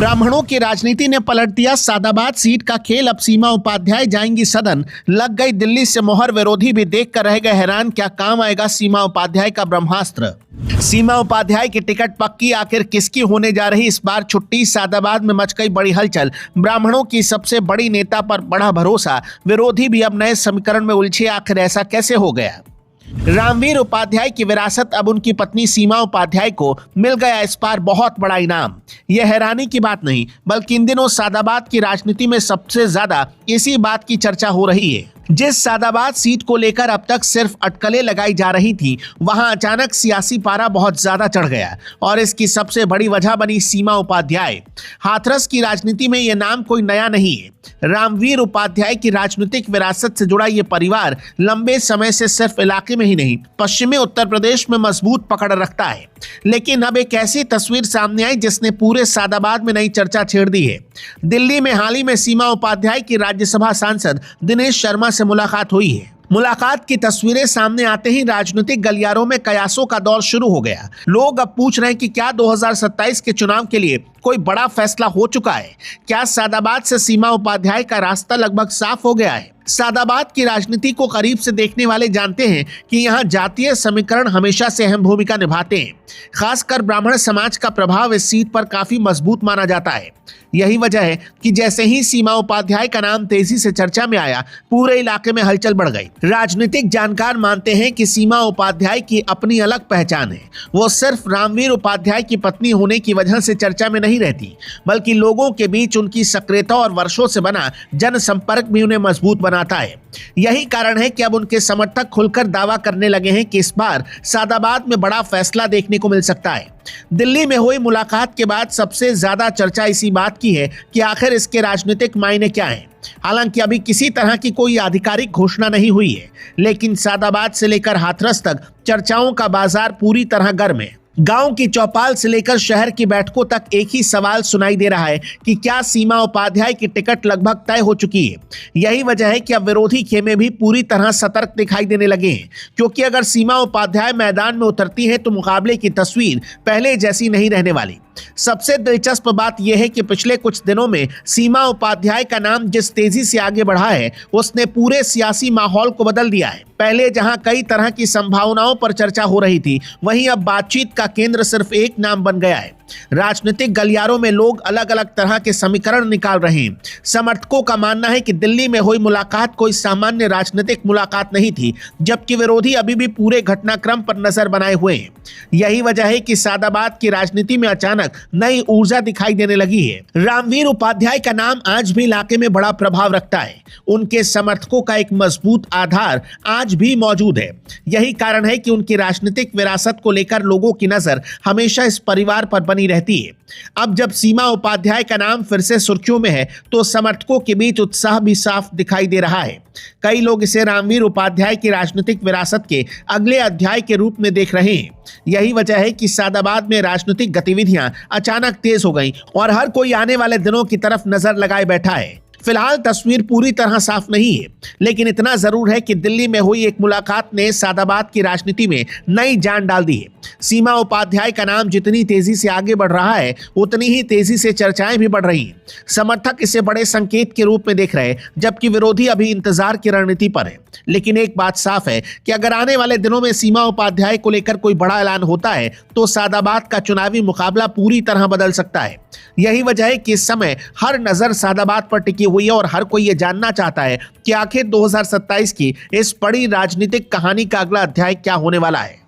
ब्राह्मणों की राजनीति ने पलट दिया सादाबाद सीट का खेल। अब सीमा उपाध्याय जाएंगी सदन। लग गई दिल्ली से मोहर। विरोधी भी देखकर रह गए हैरान। क्या काम आएगा सीमा उपाध्याय का ब्रह्मास्त्र? सीमा उपाध्याय की टिकट पक्की आखिर किसकी होने जा रही इस बार छुट्टी? सादाबाद में मच गई बड़ी हलचल। ब्राह्मणों की सबसे बड़ी नेता पर बड़ा भरोसा। विरोधी भी अब नए समीकरण में उलझे। आखिर ऐसा कैसे हो गया? रामवीर उपाध्याय की विरासत अब उनकी पत्नी सीमा उपाध्याय को मिल गया इस बार बहुत बड़ा इनाम। यह हैरानी की बात नहीं, बल्कि इन दिनों सादाबाद की राजनीति में सबसे ज्यादा इसी बात की चर्चा हो रही है। जिस सादाबाद सीट को लेकर अब तक सिर्फ अटकलें लगाई जा रही थी, वहां अचानक सियासी पारा बहुत ज्यादा चढ़ गया और इसकी सबसे बड़ी वजह बनी सीमा उपाध्याय। हाथरस की राजनीति में यह नाम कोई नया नहीं है। रामवीर उपाध्याय की राजनीतिक विरासत से जुड़ा यह परिवार लंबे समय से सिर्फ इलाके में ही नहीं, पश्चिमी उत्तर प्रदेश में मजबूत पकड़ रखता है। लेकिन अब एक ऐसी तस्वीर सामने आई जिसने पूरे सादाबाद में नई चर्चा छेड़ दी है। दिल्ली में हाल ही में सीमा उपाध्याय की राज्यसभा सांसद दिनेश शर्मा से मुलाकात हुई है। मुलाकात की तस्वीरें सामने आते ही राजनीतिक गलियारों में कयासों का दौर शुरू हो गया। लोग अब पूछ रहे हैं कि क्या 2027 के चुनाव के लिए कोई बड़ा फैसला हो चुका है? क्या सादाबाद से सीमा उपाध्याय का रास्ता लगभग साफ हो गया है? सादाबाद की राजनीति को करीब से देखने वाले जानते हैं कि यहाँ जातीय समीकरण हमेशा से अहम भूमिका निभाते हैं। खासकर ब्राह्मण समाज का प्रभाव इस सीट पर काफी मजबूत माना जाता है। यही वजह है कि जैसे ही सीमा उपाध्याय का नाम तेजी से चर्चा में आया, पूरे इलाके में हलचल बढ़ गई। राजनीतिक जानकार मानते हैं कि सीमा उपाध्याय की अपनी अलग पहचान है। वो सिर्फ रामवीर उपाध्याय की पत्नी होने की वजह से चर्चा में नहीं रहती, बल्कि लोगों के बीच उनकी सक्रियता और वर्षों से बना जनसंपर्क भी उन्हें मजबूत बनाता है। यही कारण है कि अब उनके समर्थक खुलकर दावा करने लगे हैं कि इस बार सादाबाद में बड़ा फैसला देखने को मिल सकता है। दिल्ली में हुई मुलाकात के बाद सबसे ज्यादा चर्चा इसी बात की है कि आखिर इसके राजनीतिक मायने क्या हैं। हालांकि अभी किसी तरह की कोई आधिकारिक घोषणा नहीं हुई है, लेकिन सादाबाद से लेकर हाथरस तक चर्चाओं का बाजार पूरी तरह गर्म है। गांव की चौपाल से लेकर शहर की बैठकों तक एक ही सवाल सुनाई दे रहा है कि क्या सीमा उपाध्याय की टिकट लगभग तय हो चुकी है। यही वजह है कि अब विरोधी खेमे भी पूरी तरह सतर्क दिखाई देने लगे हैं, क्योंकि अगर सीमा उपाध्याय मैदान में उतरती है तो मुकाबले की तस्वीर पहले जैसी नहीं रहने वाली। सबसे दिलचस्प बात यह है कि पिछले कुछ दिनों में सीमा उपाध्याय का नाम जिस तेजी से आगे बढ़ा है, उसने पूरे सियासी माहौल को बदल दिया है। पहले जहां कई तरह की संभावनाओं पर चर्चा हो रही थी, वहीं अब बातचीत का केंद्र सिर्फ एक नाम बन गया है। राजनीतिक गलियारों में लोग अलग अलग तरह के समीकरण निकाल रहे हैं। समर्थकों का मानना है कि दिल्ली में हुई मुलाकात कोई सामान्य राजनीतिक मुलाकात नहीं थी, जबकि विरोधी अभी भी पूरे घटनाक्रम पर नजर बनाए हुए हैं। यही वजह है कि सादाबाद की राजनीति में अचानक नई ऊर्जा दिखाई देने लगी है। रामवीर उपाध्याय का नाम आज भी इलाके में बड़ा प्रभाव रखता है। उनके समर्थकों का एक मजबूत आधार आज भी मौजूद है। यही कारण है कि उनकी राजनीतिक विरासत को लेकर लोगों की नजर हमेशा इस परिवार पर बनी रहती है। अब जब सीमा उपाध्याय का नाम फिर से सुर्खियों में है, तो समर्थकों के बीच उत्साह भी साफ दिखाई दे रहा है। कई लोग इसे रामवीर उपाध्याय की राजनीतिक विरासत के अगले अध्याय के रूप में देख रहे हैं। यही वजह है कि सादाबाद में राजनीतिक गतिविधियां अचानक तेज हो गई और हर कोई आने वाले दिनों की तरफ नजर लगाए बैठा है। फिलहाल तस्वीर पूरी तरह साफ नहीं है, लेकिन इतना जरूर है कि दिल्ली में हुई एक मुलाकात ने सादाबाद की राजनीति में नई जान डाल दी है। सीमा उपाध्याय का नाम जितनी तेजी से आगे बढ़ रहा है, उतनी ही तेजी से चर्चाएं भी बढ़ रही हैं। समर्थक इसे बड़े संकेत के रूप में देख रहे हैं, जबकि विरोधी अभी इंतजार की रणनीति पर है। लेकिन एक बात साफ है कि अगर आने वाले दिनों में सीमा उपाध्याय को लेकर कोई बड़ा ऐलान होता है, तो सादाबाद का चुनावी मुकाबला पूरी तरह बदल सकता है। यही वजह है कि इस समय हर नजर सादाबाद पर टिकी हुई है और हर कोई ये जानना चाहता है कि आखिर 2027 की इस बड़ी राजनीतिक कहानी का अगला अध्याय क्या होने वाला है।